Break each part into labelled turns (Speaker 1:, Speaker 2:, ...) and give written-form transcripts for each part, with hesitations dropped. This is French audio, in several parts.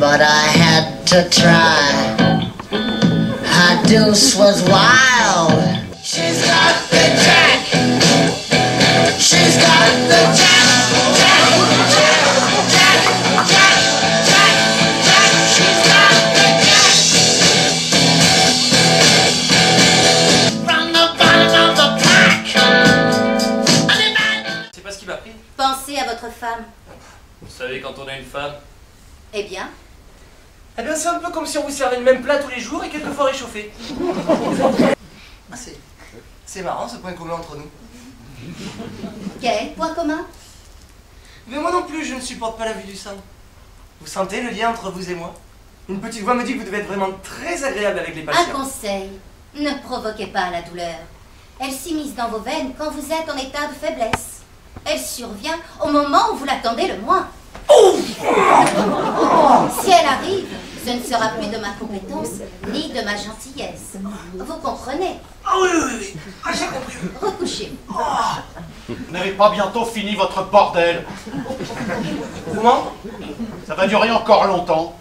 Speaker 1: but I had to try. Her deuce was wild. She's got the jack. She's got the jack. Jack, jack, jack, jack, jack, jack. She's got the jack. From the bottom of the pack.
Speaker 2: C'est pas ce qui m'a pris.
Speaker 3: Pensez à votre femme.
Speaker 2: Vous savez, quand on a une femme...
Speaker 3: Eh bien?
Speaker 2: Eh bien, c'est un peu comme si on vous servait le même plat tous les jours et quelquefois réchauffé. Ah, c'est marrant ce point commun entre nous.
Speaker 3: Quel point commun?
Speaker 2: Mais moi non plus, je ne supporte pas la vue du sang. Vous sentez le lien entre vous et moi? Une petite voix me dit que vous devez être vraiment très agréable avec les
Speaker 3: Un
Speaker 2: patients.
Speaker 3: conseil, ne provoquez pas la douleur. Elle s'immisce dans vos veines quand vous êtes en état de faiblesse. Elle survient au moment où vous l'attendez le moins. Si elle arrive, ce ne sera plus de ma compétence, ni de ma gentillesse. Vous comprenez?
Speaker 2: Ah oui, oui, oui. Ah, j'ai compris.
Speaker 3: Recouchez-vous.
Speaker 4: Vous n'avez pas bientôt fini votre bordel?
Speaker 2: Comment?
Speaker 4: Ça va durer encore longtemps.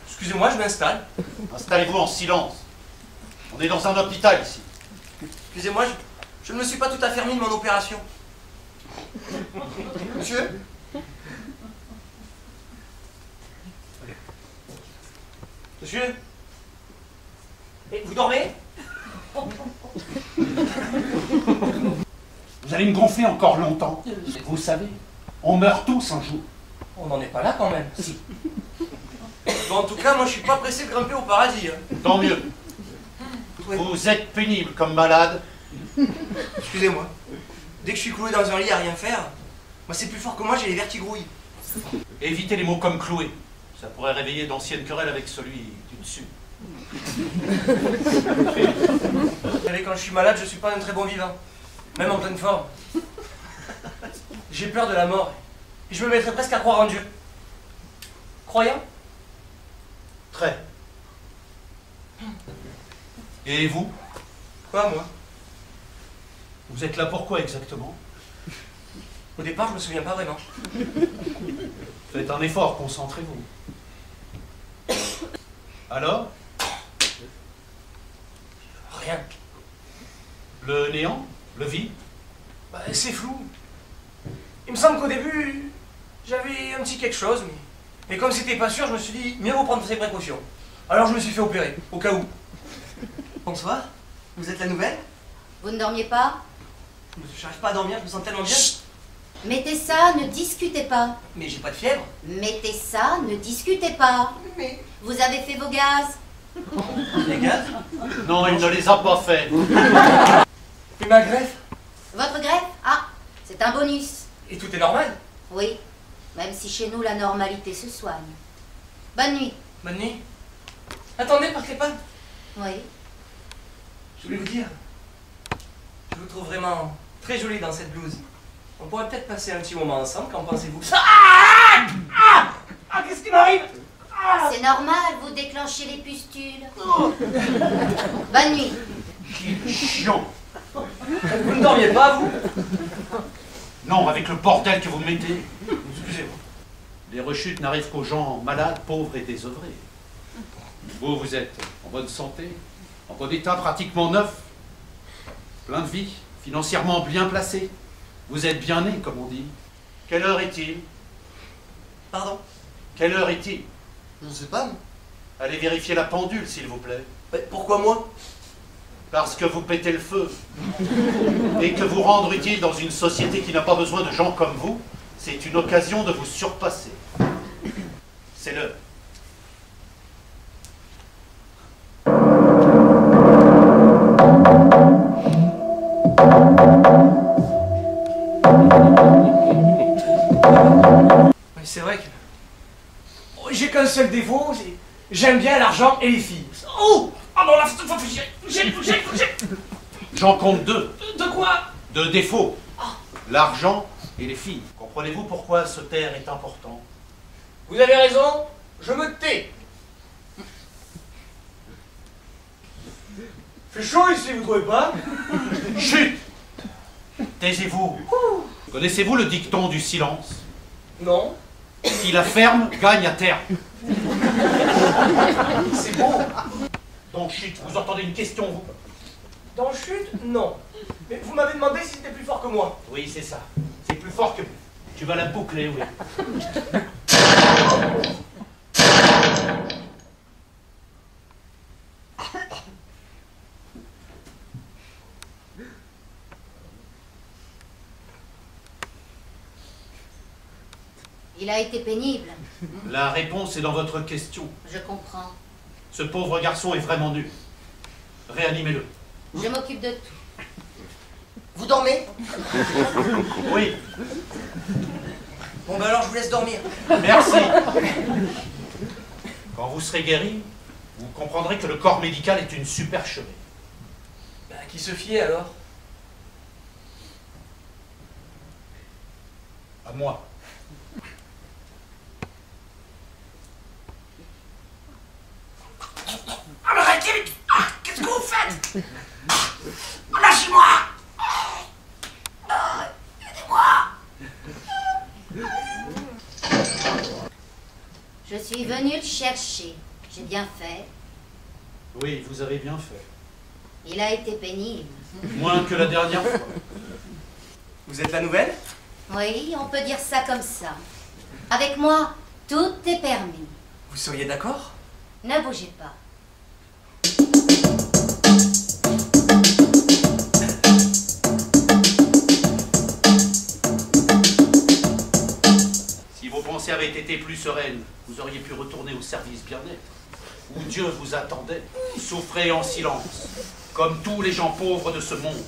Speaker 2: Excusez-moi, je m'installe.
Speaker 4: Installez-vous en silence. On est dans un hôpital ici.
Speaker 2: Excusez-moi, je ne me suis pas tout à fait remis de mon opération. Monsieur? Monsieur? Et vous dormez?
Speaker 4: Vous allez me gonfler encore longtemps. Vous savez, on meurt tous un jour.
Speaker 2: On n'en est pas là quand même. Si. Bon, en tout cas, moi je suis pas pressé de grimper au paradis. Hein.
Speaker 4: Tant mieux.
Speaker 2: Ouais.
Speaker 4: Vous êtes pénible comme malade.
Speaker 2: Excusez-moi. Dès que je suis cloué dans un lit à rien faire, moi c'est plus fort que moi, j'ai les vertigrouilles.
Speaker 4: Évitez les mots comme cloué. Ça pourrait réveiller d'anciennes querelles avec celui du dessus.
Speaker 2: Vous savez, quand je suis malade, je suis pas un très bon vivant. Même en pleine forme. J'ai peur de la mort. Et je me mettrais presque à croire en Dieu. Croyant?
Speaker 4: Très. Et vous?
Speaker 2: Quoi, moi?
Speaker 4: Vous êtes là pourquoi exactement?
Speaker 2: Au départ, je me souviens pas vraiment.
Speaker 4: Faites un effort, concentrez-vous. Alors?
Speaker 2: Rien.
Speaker 4: Le néant? Le vide?
Speaker 2: Bah, c'est flou. Il me semble qu'au début, j'avais un petit quelque chose, mais comme c'était pas sûr, je me suis dit, mieux vaut prendre ses précautions. Alors je me suis fait opérer, au cas où. Bonsoir, vous êtes la nouvelle?
Speaker 3: Vous ne dormiez pas?
Speaker 2: J'arrive pas à dormir, je me sens tellement bien.
Speaker 3: Chut! Mettez ça, ne discutez pas.
Speaker 2: Mais j'ai pas de fièvre.
Speaker 3: Mettez ça, ne discutez pas.
Speaker 2: Mais...
Speaker 3: Vous avez fait vos gaz?
Speaker 2: Les gaz?
Speaker 4: Non, il ne les a pas faits.
Speaker 2: Et ma greffe?
Speaker 3: Votre greffe? Ah, c'est un bonus.
Speaker 2: Et tout est normal?
Speaker 3: Oui, même si chez nous la normalité se soigne. Bonne nuit.
Speaker 2: Bonne nuit. Attendez, partez pas.
Speaker 3: Oui.
Speaker 2: Je voulais vous dire, je vous trouve vraiment très jolie dans cette blouse. On pourrait peut-être passer un petit moment ensemble, qu'en pensez-vous? Ah, qu'est-ce qui m'arrive?
Speaker 3: C'est normal, vous déclenchez les pustules. Bonne nuit.
Speaker 4: Chiant.
Speaker 2: Vous ne dormiez pas, vous?
Speaker 4: Non, avec le bordel que vous mettez.
Speaker 2: Excusez-moi.
Speaker 4: Les rechutes n'arrivent qu'aux gens malades, pauvres et désœuvrés. Vous êtes en bonne santé, en bon état, pratiquement neuf, plein de vie, financièrement bien placé. Vous êtes bien né, comme on dit. Quelle heure est-il?
Speaker 2: Pardon?
Speaker 4: Quelle heure est-il?
Speaker 2: Je ne sais pas, moi.
Speaker 4: Allez vérifier la pendule, s'il vous plaît.
Speaker 2: Mais pourquoi moi?
Speaker 4: Parce que vous pétez le feu. Et que vous rendre utile dans une société qui n'a pas besoin de gens comme vous, c'est une occasion de vous surpasser. C'est l'heure.
Speaker 2: Oui, c'est vrai que... Oh, j'ai qu'un seul défaut, j'aime bien l'argent et les filles. Oh! Oh non, là, j'ai...
Speaker 4: J'en compte deux.
Speaker 2: De quoi?
Speaker 4: Deux défauts. L'argent et les filles. Comprenez-vous pourquoi se taire est important?
Speaker 2: Vous avez raison, je me tais. Fait chaud ici, vous trouvez pas?
Speaker 4: Chut! Taisez-vous. Connaissez-vous le dicton du silence?
Speaker 2: Non.
Speaker 4: Qui la ferme gagne à terme.
Speaker 2: C'est beau.
Speaker 4: Donc, chut, vous entendez une question, vous?
Speaker 2: Dans chute, non. Mais vous m'avez demandé si c'était plus fort que moi.
Speaker 4: Oui, c'est ça. C'est plus fort que... Tu vas la boucler, oui.
Speaker 3: Il a été pénible.
Speaker 4: La réponse est dans votre question.
Speaker 3: Je comprends.
Speaker 4: Ce pauvre garçon est vraiment nul. Réanimez-le.
Speaker 3: Je m'occupe de tout.
Speaker 2: Vous dormez?
Speaker 4: Oui,
Speaker 2: Bon, ben alors je vous laisse dormir.
Speaker 4: merci. Quand vous serez guéri, vous comprendrez que le corps médical est une supercherie.
Speaker 2: Ben, à qui se fier alors?
Speaker 4: À moi.
Speaker 2: Arrêtez! Qu'est-ce que vous faites? Lâchez-moi!
Speaker 3: Je suis venue le chercher. J'ai bien fait.
Speaker 4: Oui, vous avez bien fait.
Speaker 3: Il a été pénible.
Speaker 4: Moins que la dernière fois.
Speaker 2: Vous êtes la nouvelle?
Speaker 3: Oui, on peut dire ça comme ça. Avec moi, tout est permis.
Speaker 2: Vous seriez d'accord?
Speaker 3: Ne bougez pas.
Speaker 4: Si vos pensées avaient été plus sereines, vous auriez pu retourner au service bien-être, où Dieu vous attendait, souffrez en silence, comme tous les gens pauvres de ce monde.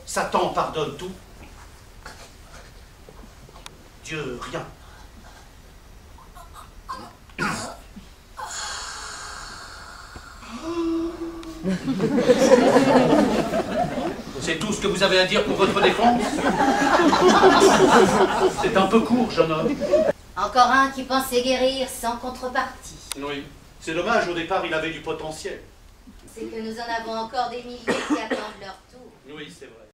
Speaker 4: Satan pardonne tout. Dieu, rien. C'est tout ce que vous avez à dire pour votre défense? C'est un peu court, jeune homme.
Speaker 3: Encore un qui pensait guérir sans contrepartie.
Speaker 4: Oui. C'est dommage, au départ, il avait du potentiel.
Speaker 3: C'est que nous en avons encore des milliers qui attendent leur tour.
Speaker 4: Oui, c'est vrai.